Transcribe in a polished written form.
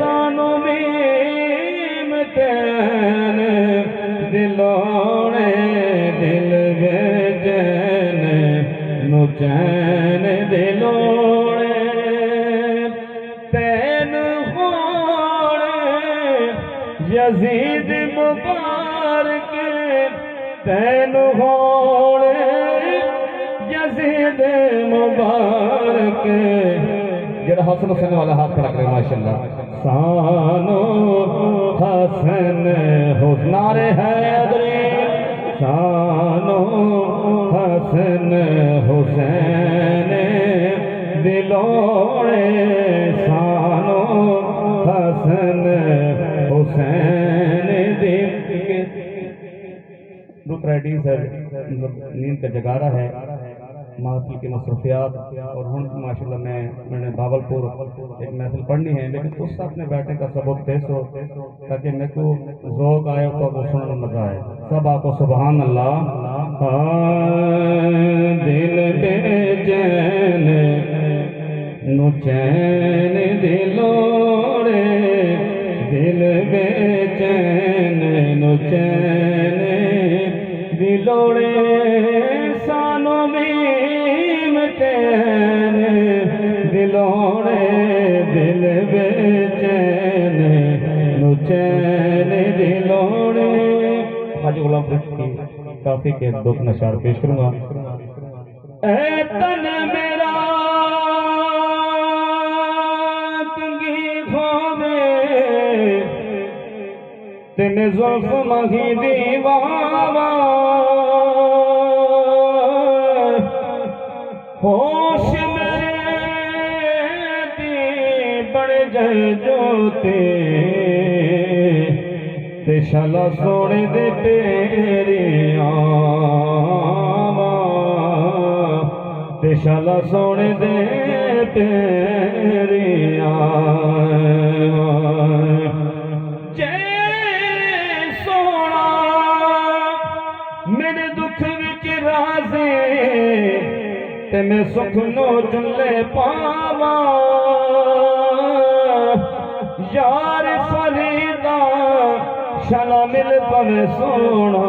सानू मीम तैन दिलोड़े दिल बेचैन नु चैन दिलोड़े तैन होड़े यजीद मुबारक तैन होड़े यजीद मुबारक जरा हसन हुसैन वाला हाथ खड़ा करे माशाल्लाह सानो हसन हुस्नारे हैदरी सानो हसन हुसैन दिलोड़े सानो हसन हुसैन दिल रुक सर नींद का जगारा है महफिल की मसरूफियात और हूँ माशाल्लाह मैंने भावलपुर एक महफिल पढ़नी है लेकिन उस अपने बैठने का सबक दे सो ताकि मेरे को ज़ौक़ आए तो वो सुनने में मज़ा आए सब आपको सुभान अल्लाह दिल बेचैन नु चैन दिलोड़े दिल बेचैन नु चैन दिलोड़े सानो मीम तैन दिलोड़े दिल बेचैन नु चैन दिलोड़े। हाजी गुलाम फरीद की काफी के दो नशार पेश करूंगा। ऐ तन मेरा कंगी खोवे तेने ज़ुल्फ़ मही दीवावा होश में दी बड़े जय जोते ते शाला सोने दे तेरे आवा ते शाला सोने दे तेरे आवा जय सोना मेरे दुख विच राज़े ते मैं सुख नो चुले पावा यार फरीदा शाला मिल पवे सोना